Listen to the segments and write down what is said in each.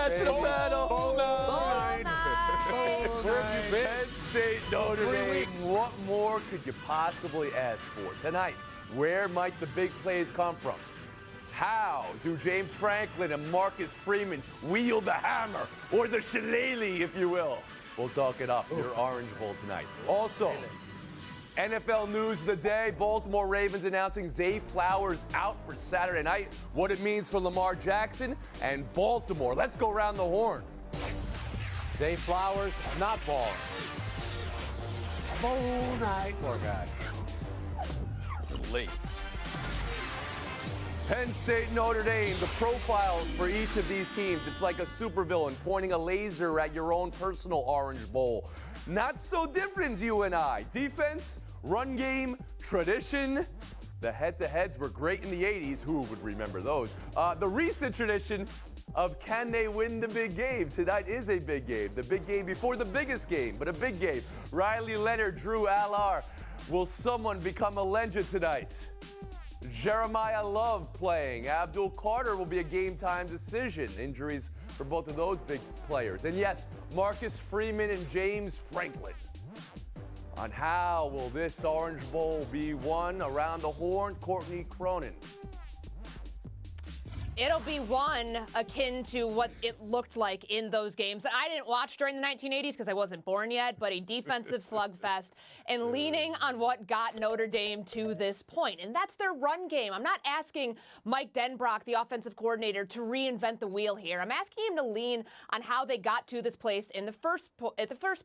national battle. Bowl night. Where have you been? Penn State, Notre Dame. What more could you possibly ask for? Tonight, where might the big plays come from? How do James Franklin and Marcus Freeman wield the hammer, or the shillelagh, if you will? We'll talk it up. Your Orange Bowl tonight. Also, NFL news of the day. Baltimore Ravens announcing Zay Flowers out for Saturday night. What it means for Lamar Jackson and Baltimore. Let's go around the horn. Zay Flowers, not balling. Bowl night. Poor guy. Late. Penn State, Notre Dame, the profiles for each of these teams. It's like a supervillain pointing a laser at your own personal Orange Bowl. Not so different, you and I. Defense, run game, tradition. The head-to-heads were great in the 80s. Who would remember those? The recent tradition of can they win the big game? Tonight is a big game. The big game before the biggest game, but a big game. Realy Leonard, Drew Allar. Will someone become a legend tonight? Jeremiah Love playing. Abdul Carter will be a game-time decision. Injuries for both of those big players. And yes, Marcus Freeman and James Franklin. On how will this Orange Bowl be won? Around the horn, Courtney Cronin. It'll be one akin to what it looked like in those games that I didn't watch during the 1980s because I wasn't born yet, but a defensive slugfest and leaning on what got Notre Dame to this point. And that's their run game. I'm not asking Mike Denbrock, the offensive coordinator, to reinvent the wheel here. I'm asking him to lean on how they got to this place in the first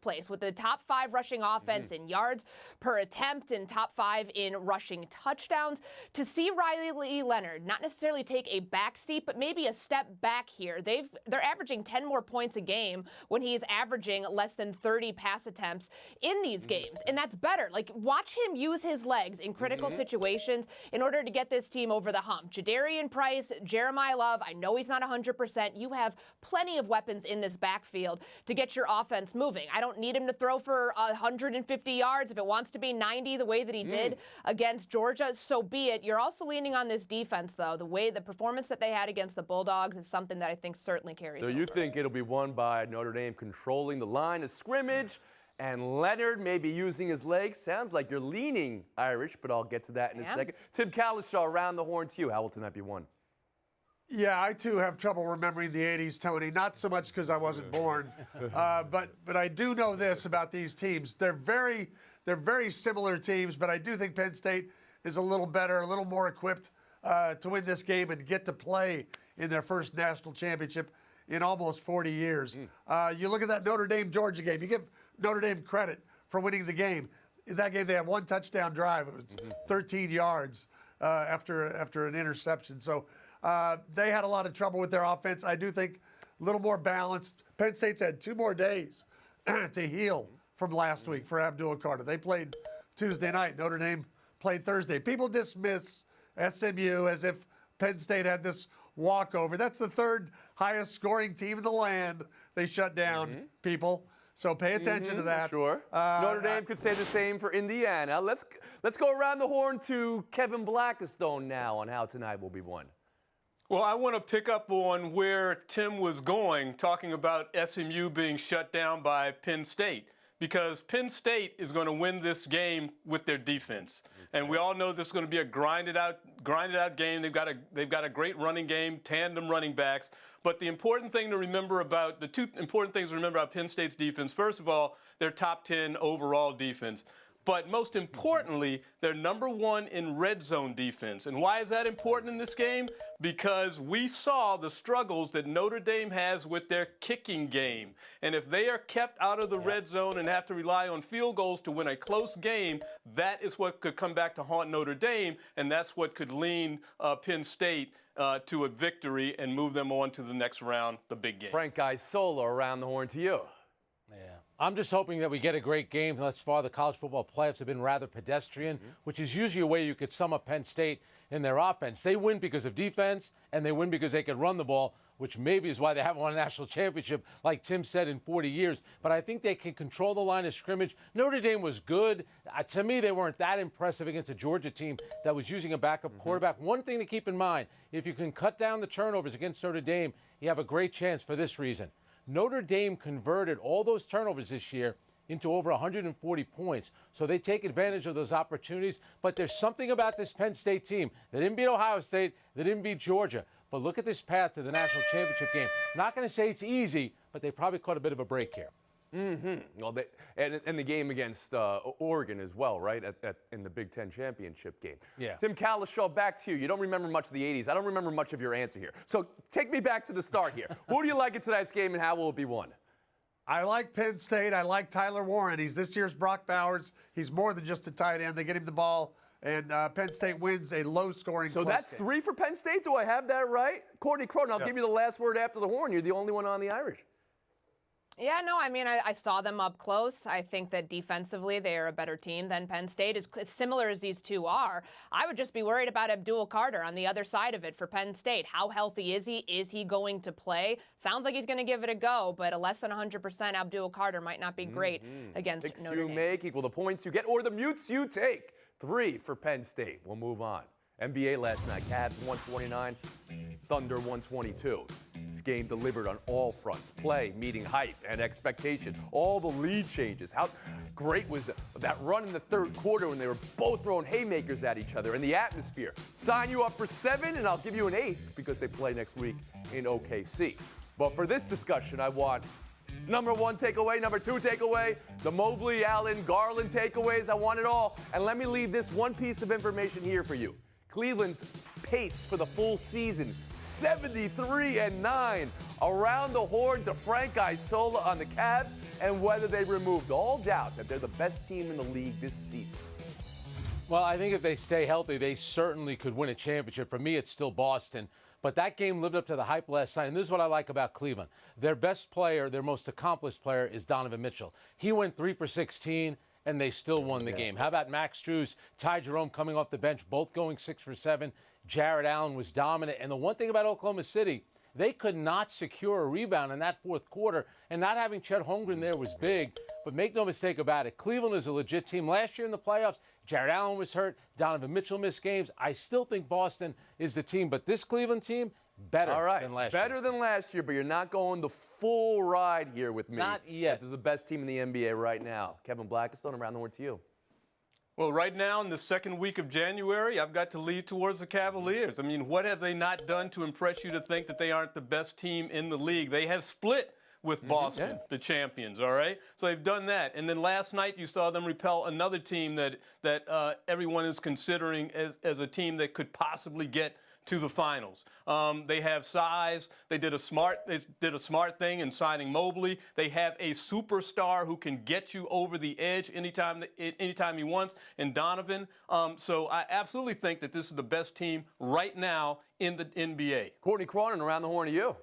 place, with the top 5 rushing offense in yards per attempt and top 5 in rushing touchdowns. To see Realy Leonard not necessarily take a back seat, but maybe a step back here. They're averaging 10 more points a game when he's averaging less than 30 pass attempts in these games. And that's better. Like, watch him use his legs in critical situations in order to get this team over the hump. Jadarian Price, Jeremiah Love, I know he's not 100%. You have plenty of weapons in this backfield to get your offense moving. I don't need him to throw for 150 yards. If it wants to be 90 the way that he did against Georgia, so be it. You're also leaning on this defense, though. The performance that they had against the Bulldogs is something that I think certainly carries over. So you think it'll be won by Notre Dame controlling the line of scrimmage and Leonard maybe using his legs? Sounds like you're leaning Irish, but I'll get to that in a second. Tim Calishaw, around the horn to you. How will tonight be won? Yeah, I too have trouble remembering the 80s, Tony. Not so much because I wasn't born, but I do know this about these teams. They're very similar teams, but I do think Penn State is a little better, a little more equipped to win this game and get to play in their first national championship in almost 40 years. You look at that Notre Dame-Georgia game. You give Notre Dame credit for winning the game. In that game, they had one touchdown drive. It was 13 yards after an interception. So they had a lot of trouble with their offense. I do think a little more balanced. Penn State's had 2 more days to heal from last week for Abdul Carter. They played Tuesday night. Notre Dame played Thursday. People dismiss SMU as if Penn State had this walkover. That's the 3rd highest scoring team in the land. They shut down people. So pay attention to that. Sure. Notre Dame could say the same for Indiana. Let's go around the horn to Kevin Blackistone now on how tonight will be won. Well, I want to pick up on where Tim was going, talking about SMU being shut down by Penn State, because Penn State is going to win this game with their defense. And we all know this is going to be a grinded out game. They've got a great running game, tandem running backs. But the important thing to remember about the 2 important things to remember about Penn State's defense, first of all, their top 10 overall defense. But most importantly, they're number 1 in red zone defense. And why is that important in this game? Because we saw the struggles that Notre Dame has with their kicking game. And if they are kept out of the red zone and have to rely on field goals to win a close game, that is what could come back to haunt Notre Dame, and that's what could lean Penn State to a victory and move them on to the next round, the big game. Frank Isola, around the horn to you. Yeah. I'm just hoping that we get a great game. Thus far, the college football playoffs have been rather pedestrian, which is usually a way you could sum up Penn State in their offense. They win because of defense, and they win because they can run the ball. which maybe is why they haven't won a national championship, like Tim said, in 40 years. But I think they can control the line of scrimmage. Notre Dame was good. To me, they weren't that impressive against a Georgia team that was using a backup quarterback. One thing to keep in mind, if you can cut down the turnovers against Notre Dame, you have a great chance for this reason. Notre Dame converted all those turnovers this year into over 140 points. So they take advantage of those opportunities. But there's something about this Penn State team. They didn't beat Ohio State. They didn't beat Georgia. But look at this path to the national championship game. I'm not going to say it's easy, but they probably caught a bit of a break here. Well, and the game against Oregon as well, right, in the Big Ten championship game. Yeah. Tim Calishaw, back to you. You don't remember much of the 80s. I don't remember much of your answer here. So take me back to the start here. Who do you like in tonight's game, and how will it be won? I like Penn State. I like Tyler Warren. He's this year's Brock Bowers. He's more than just a tight end. They get him the ball, and Penn State wins a low-scoring. So that's game. 3 for Penn State. Do I have that right? Courtney Cronin, I'll Yes. give you the last word after the horn. You're the only one on the Irish. Yeah, no, I mean, I saw them up close. I think that defensively they are a better team than Penn State, as similar as these two are. I would just be worried about Abdul Carter on the other side of it for Penn State. How healthy is he? Is he going to play? Sounds like he's going to give it a go, but a less than 100% Abdul Carter might not be great against Picks Notre you Dame. make equal the points you get or the mutes you take. 3 for Penn State. We'll move on. NBA last night, Cavs 129, Thunder 122. This game delivered on all fronts. Play, meeting hype and expectation. All the lead changes. How great was that run in the third quarter when they were both throwing haymakers at each other, and the atmosphere. Sign you up for 7, and I'll give you an 8th because they play next week in OKC. But for this discussion, I want number 1 takeaway, number 2 takeaway, the Mobley, Allen, Garland takeaways. I want it all. And let me leave this one piece of information here for you. Cleveland's pace for the full season, 73-9. Around the horn to Frank Isola on the Cavs, and whether they removed all doubt that they're the best team in the league this season. Well, I think if they stay healthy, they certainly could win a championship. For me, it's still Boston. But that game lived up to the hype last night, and this is what I like about Cleveland. Their best player, their most accomplished player, is Donovan Mitchell. He went 3 for 16, and they still won the game. How about Max Strus, Ty Jerome coming off the bench, both going 6 for 7. Jared Allen was dominant. And the one thing about Oklahoma City, they could not secure a rebound in that fourth quarter, and not having Chet Holmgren there was big. But make no mistake about it, Cleveland is a legit team. Last year in the playoffs, Jared Allen was hurt. Donovan Mitchell missed games. I still think Boston is the team, but this Cleveland team, better than last year. Better than last year, but you're not going the full ride here with me. Not yet. They're the best team in the NBA right now. Kevin Blackistone, around the horn to you. Well, right now in the second week of January, I've got to lead towards the Cavaliers. I mean, what have they not done to impress you to think that they aren't the best team in the league? They have split with Boston, the champions, all right? So they've done that. And then last night you saw them repel another team that everyone is considering as a team that could possibly get to the finals. They have size. They did a smart thing in signing Mobley. They have a superstar who can get you over the edge anytime he wants, and Donovan. So I absolutely think that this is the best team right now in the NBA. Courtney Cronin, around the horn to you.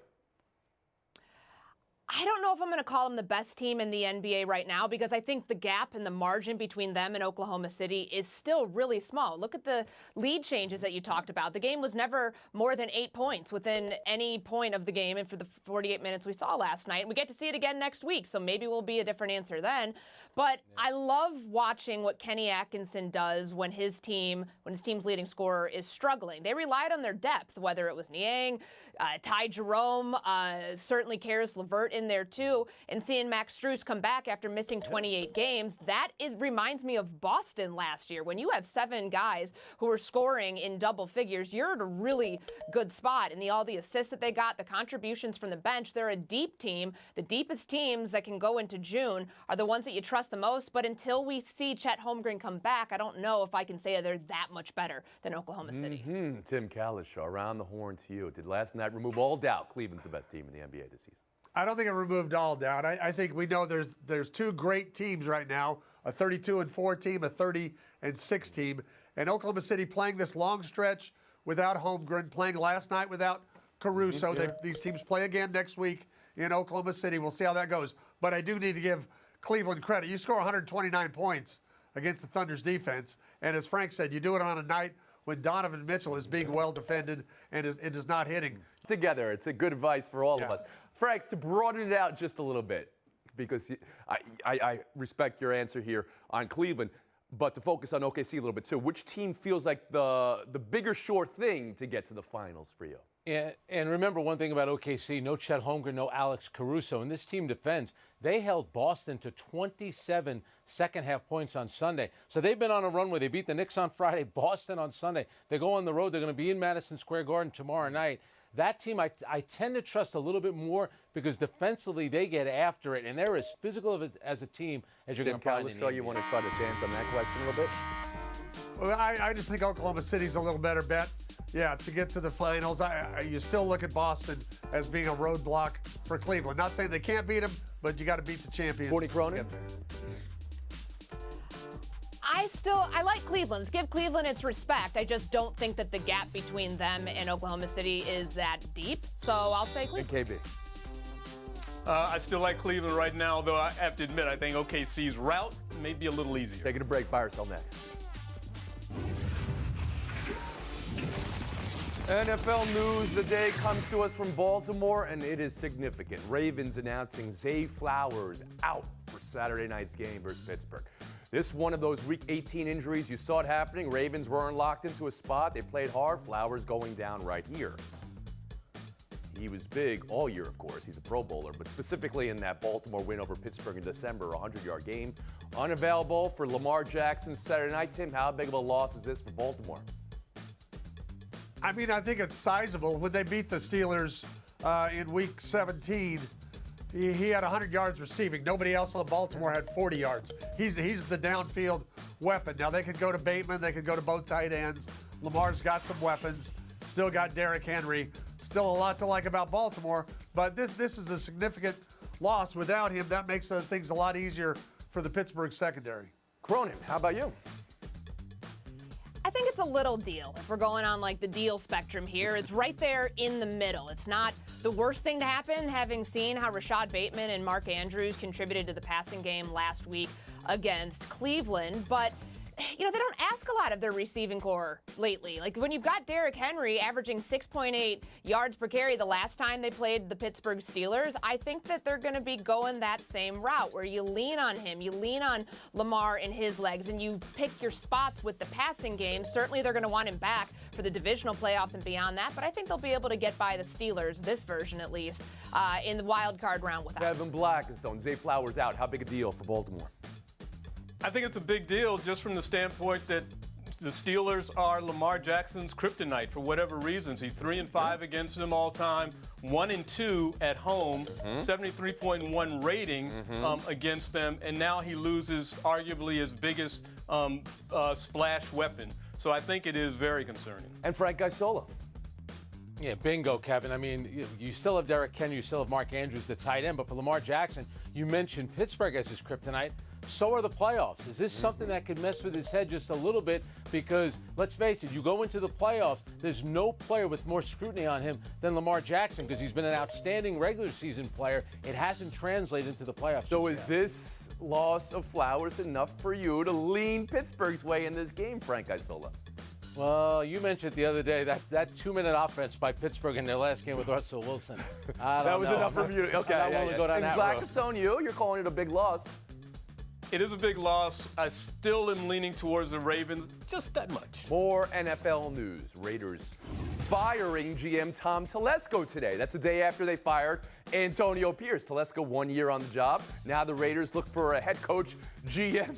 I don't know if I'm going to call them the best team in the NBA right now, because I think the gap and the margin between them and Oklahoma City is still really small. Look at the lead changes that you talked about. The game was never more than 8 points within any point of the game, and for the 48 minutes we saw last night. We get to see it again next week, so maybe we'll be a different answer then. But I love watching what Kenny Atkinson does when his team's leading scorer is struggling. They relied on their depth, whether it was Niang, Ty Jerome, certainly Karis LeVert in there too, and seeing Max Strus come back after missing 28 games, reminds me of Boston last year. When you have 7 guys who are scoring in double figures, you're at a really good spot. And all the assists that they got, the contributions from the bench, they're a deep team. The deepest teams that can go into June are the ones that you trust the most. But until we see Chet Holmgren come back, I don't know if I can say they're that much better than Oklahoma City. Tim Calishaw, around the horn to you. Did last night remove all doubt Cleveland's the best team in the NBA this season? I don't think it removed all doubt. I think we know there's 2 great teams right now, a 32-4 team, a 30-6 team, and Oklahoma City playing this long stretch without Holmgren, playing last night without Caruso. These teams play again next week in Oklahoma City. We'll see how that goes. But I do need to give Cleveland credit. You score 129 points against the Thunder's defense, and as Frank said, you do it on a night when Donovan Mitchell is being well defended and is not hitting. together. It's a good advice for all of Yeah. us. Frank, to broaden it out just a little bit, because I respect your answer here on Cleveland, but to focus on OKC a little bit too. Which team feels like the bigger sure thing to get to the finals for you? And remember one thing about OKC, no Chet Holmgren, no Alex Caruso. And this team defends. They held Boston to 27 second-half points on Sunday. So they've been on a run where they beat the Knicks on Friday, Boston on Sunday. They go on the road. They're going to be in Madison Square Garden tomorrow night. That team I tend to trust a little bit more because defensively they get after it, and they're as physical as a team as you're going to find in the NBA. You want to try to dance on that question a little bit? Well, I just think Oklahoma City's a little better bet. Yeah, to get to the finals, you still look at Boston as being a roadblock for Cleveland. Not saying they can't beat them, but you got to beat the champions. Toni Cronin? I like Cleveland's. Give Cleveland its respect. I just don't think that the gap between them and Oklahoma City is that deep. So I'll say Cleveland. And KB. I still like Cleveland right now, though I have to admit I think OKC's route may be a little easier. Taking a break. Buy or sell next. NFL news of the day comes to us from Baltimore, and it is significant. Ravens announcing Zay Flowers out for Saturday night's game versus Pittsburgh. This one of those Week 18 injuries. You saw it happening. Ravens weren't locked into a spot. They played hard. Flowers going down right here. He was big all year, of course. He's a Pro Bowler, but specifically in that Baltimore win over Pittsburgh in December, a 100-yard game. Unavailable for Lamar Jackson Saturday night. Tim, how big of a loss is this for Baltimore? I mean, I think it's sizable. When they beat the Steelers in Week 17, he had 100 yards receiving. Nobody else on Baltimore had 40 yards. He's the downfield weapon. Now, they could go to Bateman. They could go to both tight ends. Lamar's got some weapons. Still got Derrick Henry. Still a lot to like about Baltimore. But this is a significant loss. Without him, that makes things a lot easier for the Pittsburgh secondary. Cronin, how about you? I think it's a little deal. If we're going on like the deal spectrum here, it's right there in the middle. It's not the worst thing to happen, having seen how Rashad Bateman and Mark Andrews contributed to the passing game last week against Cleveland. But you know, they don't ask a lot of their receiving core lately. Like when you've got Derrick Henry averaging 6.8 yards per carry the last time they played the Pittsburgh Steelers, I think that they're going to be going that same route where you lean on him, you lean on Lamar and his legs, and you pick your spots with the passing game. Certainly they're going to want him back for the divisional playoffs and beyond that, but I think they'll be able to get by the Steelers, this version at least, in the wild card round without him. Kevin Blackstone, Zay Flowers out. How big a deal for Baltimore? I think it's a big deal just from the standpoint that the Steelers are Lamar Jackson's kryptonite for whatever reasons. He's 3-5 against them all time, 1-2 at home, 73.1 rating against them, and now he loses arguably his biggest splash weapon. So I think it is very concerning. And Frank Isola. Yeah, bingo, Kevin. I mean, you still have Derrick Henry, you still have Mark Andrews, the tight end, but for Lamar Jackson, you mentioned Pittsburgh as his kryptonite. So are the playoffs. Is this something that could mess with his head just a little bit? Because, let's face it, you go into the playoffs, there's no player with more scrutiny on him than Lamar Jackson because he's been an outstanding regular season player. It hasn't translated into the playoffs. So is this loss of Flowers enough for you to lean Pittsburgh's way in this game, Frank Isola? Well, you mentioned the other day that 2-minute offense by Pittsburgh in their last game with Russell Wilson. That was enough for you. Okay, I'm not willing to go down and that road. Blackstone, you're calling it a big loss. It is a big loss. I still am leaning towards the Ravens just that much. More NFL news. Raiders firing GM Tom Telesco today. That's a day after they fired Antonio Pierce. Telesco 1 year on the job. Now the Raiders look for a head coach GM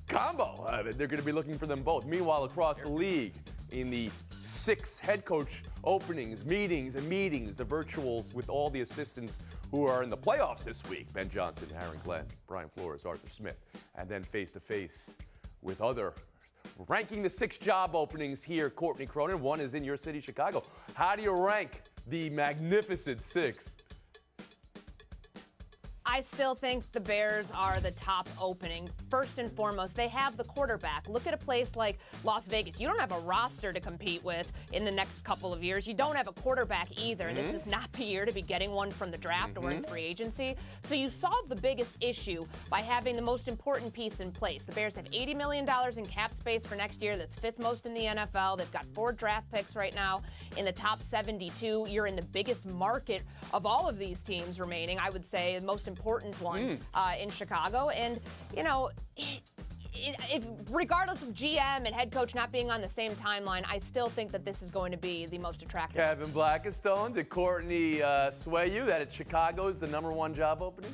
combo. They're going to be looking for them both. Meanwhile, across the league, in the 6 head coach openings, meetings, the virtuals with all the assistants who are in the playoffs this week. Ben Johnson, Aaron Glenn, Brian Flores, Arthur Smith. And then face-to-face with other ranking the 6 job openings here, Courtney Cronin. One is in your city, Chicago. How do you rank the magnificent 6? I still think the Bears are the top opening. First and foremost, they have the quarterback. Look at a place like Las Vegas. You don't have a roster to compete with in the next couple of years. You don't have a quarterback either. This is not the year to be getting one from the draft or in free agency. So you solve the biggest issue by having the most important piece in place. The Bears have $80 million in cap space for next year. That's fifth most in the NFL. They've got 4 draft picks right now in the top 72. You're in the biggest market of all of these teams remaining. I would say the most important one in Chicago. And, you know, if regardless of GM and head coach not being on the same timeline, I still think that this is going to be the most attractive. Kevin Blackistone, did Courtney sway you that Chicago is the #1 job opening?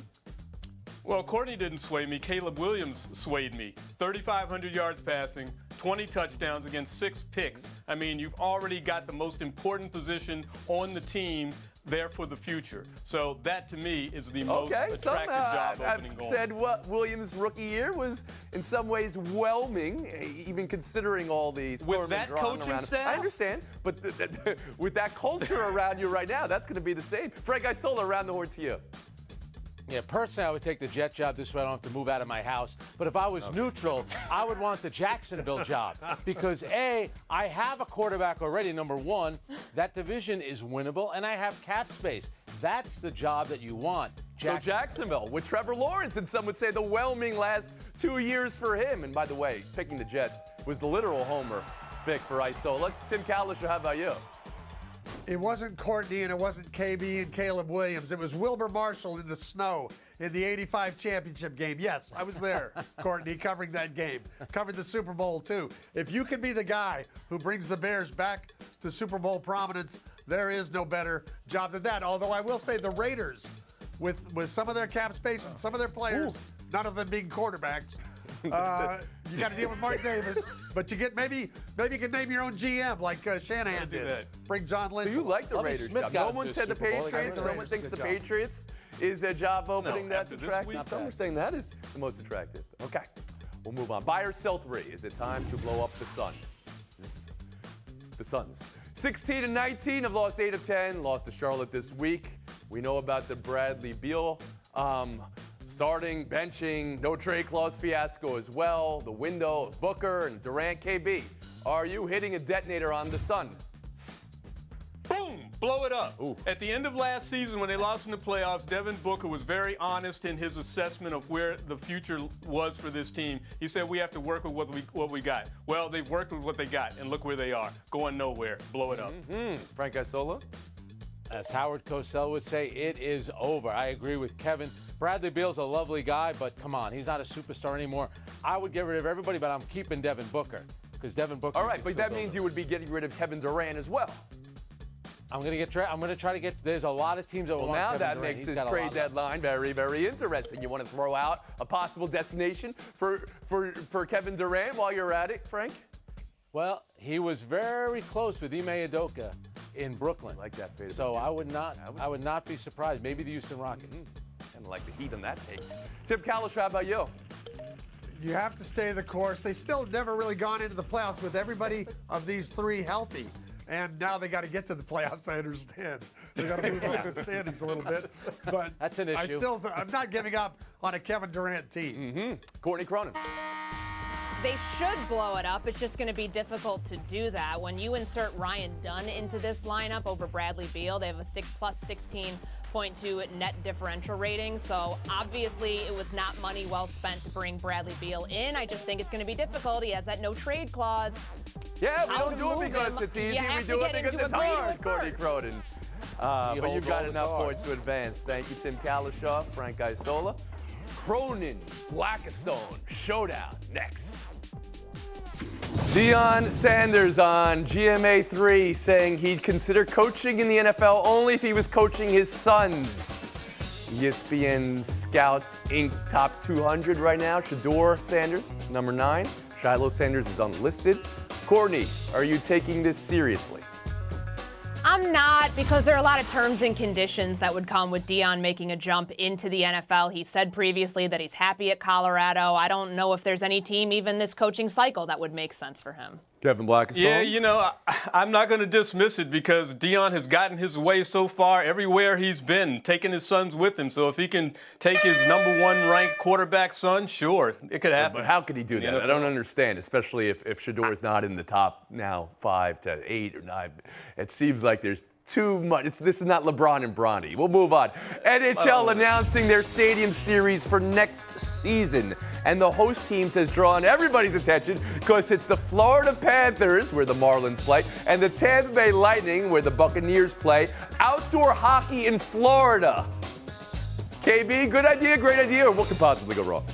Well, Courtney didn't sway me. Caleb Williams swayed me. 3,500 yards passing, 20 touchdowns against 6 picks. I mean, you've already got the most important position on the team there for the future. So that, to me, is the most attractive job opening going. I've said what Williams' rookie year was in some ways whelming, even considering all the storm with that and drama coaching around. staff. I understand, but with that culture around you right now, that's going to be the same. Frank Isola, around the horn to you. Yeah, personally, I would take the Jet job. This way I don't have to move out of my house. But if I was neutral, I would want the Jacksonville job. Because, A, I have a quarterback already, #1. That division is winnable, and I have cap space. That's the job that you want. So Jacksonville with Trevor Lawrence, and some would say the whelming last 2 years for him. And by the way, picking the Jets was the literal homer pick for Isola. Tim Kalisher, how about you? It wasn't Courtney and it wasn't KB and Caleb Williams. It was Wilbur Marshall in the snow in the '85 championship game. Yes, I was there, Courtney, covering that game. Covered the Super Bowl, too. If you can be the guy who brings the Bears back to Super Bowl prominence, there is no better job than that. Although I will say the Raiders, with some of their cap space and some of their players, none of them being quarterbacks, you got to deal with Mark Davis, but you get maybe you can name your own GM like Shanahan did. Bring John Lynch. So you like the Lovie Raiders Smith job. got No him one to said the Super Bowl. Patriots. The No one Raiders thinks the did a good job. Patriots is a job opening that's after this attractive. week, Some are saying that is the most attractive. Okay, we'll move on. Buy or sell 3. Is it time to blow up the Sun? The Suns. 16-19 have lost 8 of 10. Lost to Charlotte this week. We know about the Bradley Beal starting, benching, no trade clause fiasco as well. The window of Booker and Durant. KB, are you hitting a detonator on the Sun? Boom! Blow it up. Ooh. At the end of last season, when they lost in the playoffs, Devin Booker was very honest in his assessment of where the future was for this team. He said, we have to work with what we got. Well, they've worked with what they got, and look where they are. Going nowhere. Blow it up. Frank Isola? As Howard Cosell would say, it is over. I agree with Kevin. Bradley Beal's a lovely guy, but come on, he's not a superstar anymore. I would get rid of everybody, but I'm keeping Devin Booker because Devin Booker. All right, but that means you would be getting rid of Kevin Durant as well. I'm going to try to get. There's a lot of teams that will want Now Kevin that Durant. makes He's this got a trade lot left. deadline very, very interesting. You want to throw out a possible destination for Kevin Durant while you're at it, Frank? Well, he was very close with Ime Udoka in Brooklyn. I like that fade. So I would not be surprised. Maybe the Houston Rockets. Kind of like the heat on that take. Tim Kalisher, how about you? You have to stay the course. They still never really gone into the playoffs with everybody of these 3 healthy. And now they got to get to the playoffs, I understand. They got to move up the standings a little bit. But That's an issue. I'm not giving up on a Kevin Durant team. Courtney Cronin. They should blow it up. It's just going to be difficult to do that. When you insert Ryan Dunn into this lineup over Bradley Beal, they have a plus 16.2 net differential rating. So obviously it was not money well spent to bring Bradley Beal in. I just think it's going to be difficult. He has that no trade clause. Yeah, we How don't to do it move because him. it's easy. You We have do to it get because him to it's agree to hard, it Courtney first. Cronin. But you've holds got all the enough cards. points to advance. Thank you, Tim Kalisher, Frank Isola. Cronin, Blackistone, showdown next. Deion Sanders on GMA3 saying he'd consider coaching in the NFL only if he was coaching his sons. ESPN Scouts Inc. Top 200 right now. Shador Sanders, number 9. Shiloh Sanders is unlisted. Courtney, are you taking this seriously? I'm not, because there are a lot of terms and conditions that would come with Deion making a jump into the NFL. He said previously that he's happy at Colorado. I don't know if there's any team, even this coaching cycle, that would make sense for him. Kevin Blackstone? Yeah, you know, I'm not going to dismiss it because Deion has gotten his way so far everywhere he's been, taking his sons with him. So if he can take his #1 ranked quarterback son, sure, it could happen. But how could he do that? I don't understand, especially if Shador's not in the top now 5 to 8 or 9. It seems like there's too much. This is not LeBron and Bronny. We'll move on. NHL announcing their stadium series for next season. And the host teams has drawn everybody's attention because it's the Florida Panthers, where the Marlins play, and the Tampa Bay Lightning, where the Buccaneers play. Outdoor hockey in Florida. KB, good idea, great idea, or what could possibly go wrong?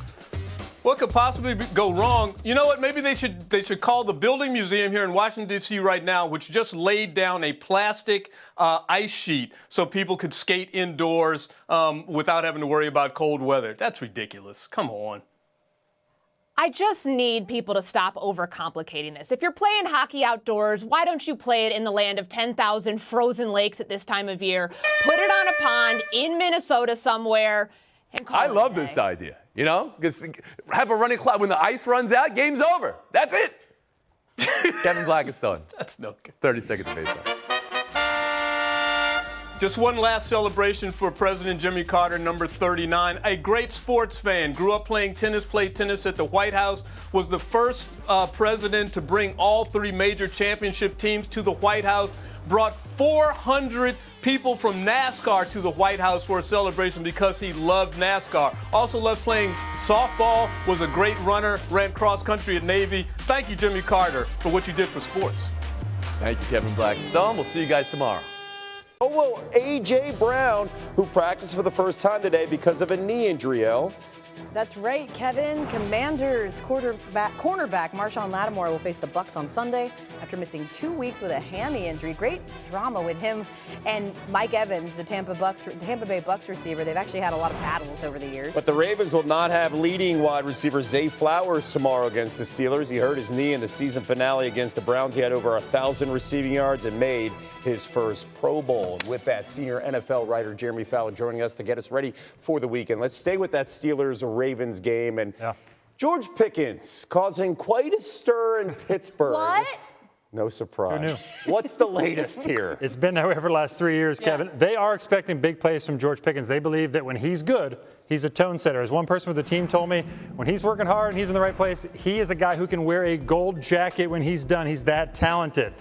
What could possibly go wrong? You know what? Maybe they should call the Building Museum here in Washington, D.C. right now, which just laid down a plastic ice sheet so people could skate indoors without having to worry about cold weather. That's ridiculous. Come on. I just need people to stop overcomplicating this. If you're playing hockey outdoors, why don't you play it in the land of 10,000 frozen lakes at this time of year? Put it on a pond in Minnesota somewhere and call I it love a day. this idea. You know, because have a running clock. When the ice runs out, game's over. That's it. Kevin Blackstone. That's no good. 30 seconds face time. Just one last celebration for President Jimmy Carter, number 39. A great sports fan, grew up playing tennis, played tennis at the White House, was the first president to bring all 3 major championship teams to the White House, brought 400 people from NASCAR to the White House for a celebration because he loved NASCAR. Also loved playing softball, was a great runner, ran cross country at Navy. Thank you, Jimmy Carter, for what you did for sports. Thank you, Kevin Blackstone. We'll see you guys tomorrow. Oh, well, A.J. Brown, who practiced for the first time today because of a knee injury, El. That's right, Kevin. Commanders cornerback Marshawn Lattimore will face the Bucs on Sunday after missing 2 weeks with a hammy injury. Great drama with him and Mike Evans, the Tampa Bay Bucs receiver. They've actually had a lot of battles over the years. But the Ravens will not have leading wide receiver Zay Flowers tomorrow against the Steelers. He hurt his knee in the season finale against the Browns. He had over 1,000 receiving yards and made his first Pro Bowl. And with that, senior NFL writer Jeremy Fowler joining us to get us ready for the weekend. Let's stay with that Steelers-Ravens game. And George Pickens causing quite a stir in Pittsburgh. What? No surprise. Who knew? What's the latest here? It's been that way for the last 3 years, Kevin. They are expecting big plays from George Pickens. They believe that when he's good, he's a tone setter. As one person with the team told me, when he's working hard and he's in the right place, he is a guy who can wear a gold jacket when he's done. He's that talented.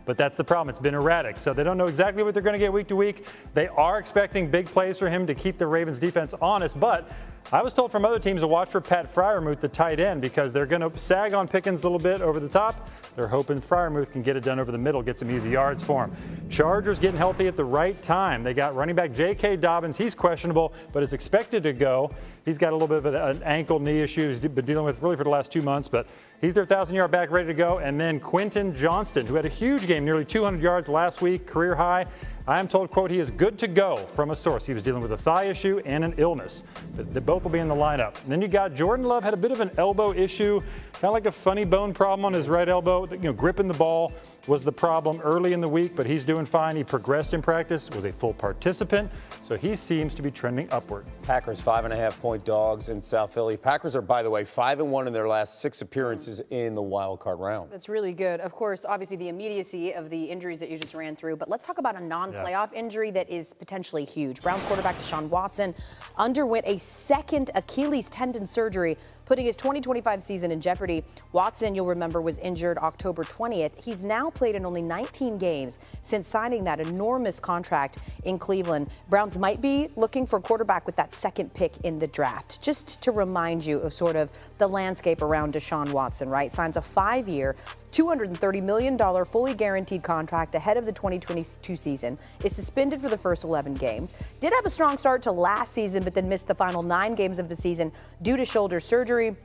But that's the problem. It's been erratic. So they don't know exactly what they're going to get week to week. They are expecting big plays for him to keep the Ravens defense honest. But I was told from other teams to watch for Pat Freiermuth, the tight end, because they're going to sag on Pickens a little bit over the top. They're hoping Freiermuth can get it done over the middle, get some easy yards for him. Chargers getting healthy at the right time. They got running back J.K. Dobbins. He's questionable, but is expected to go. He's got a little bit of an ankle knee issue he's been dealing with really for the last 2 months, but he's their 1,000-yard back ready to go. And then Quentin Johnston, who had a huge game, nearly 200 yards last week, career high. I am told, quote, he is good to go from a source. He was dealing with a thigh issue and an illness. They both will be in the lineup. And then you got Jordan Love had a bit of an elbow issue, kind of like a funny bone problem on his right elbow. Gripping the ball was the problem early in the week, but he's doing fine. He progressed in practice, was a full participant, so he seems to be trending upward. Packers 5.5-point dogs in South Philly. Packers are, by the way, 5-1 in their last 6 appearances in the wild card round. That's really good. Of course, obviously the immediacy of the injuries that you just ran through, but let's talk about a non-playoff injury that is potentially huge. Browns quarterback Deshaun Watson underwent a second Achilles tendon surgery, putting his 2025 season in jeopardy. Watson, you'll remember, was injured October 20th. He's now played in only 19 games since signing that enormous contract in Cleveland. Browns might be looking for a quarterback with that second pick in the draft. Just to remind you of sort of the landscape around Deshaun Watson, right? Signs a 5-year, $230 million fully guaranteed contract ahead of the 2022 season, is suspended for the first 11 games. Did have a strong start to last season, but then missed the final 9 games of the season due to shoulder surgery.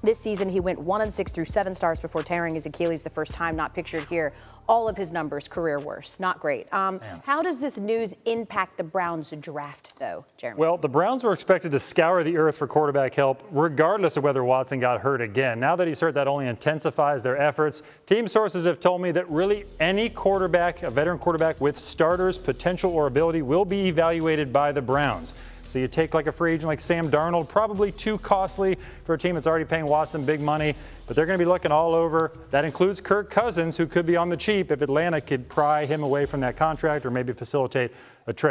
This season, he went 1-6 through 7 starts before tearing his Achilles the first time, not pictured here. All of his numbers, career worst. Not great. How does this news impact the Browns draft, though, Jeremy? Well, the Browns were expected to scour the earth for quarterback help, regardless of whether Watson got hurt again. Now that he's hurt, that only intensifies their efforts. Team sources have told me that really any quarterback, a veteran quarterback with starters, potential, or ability will be evaluated by the Browns. So you take like a free agent like Sam Darnold, probably too costly for a team that's already paying Watson big money, but they're going to be looking all over. That includes Kirk Cousins, who could be on the cheap if Atlanta could pry him away from that contract or maybe facilitate a trade.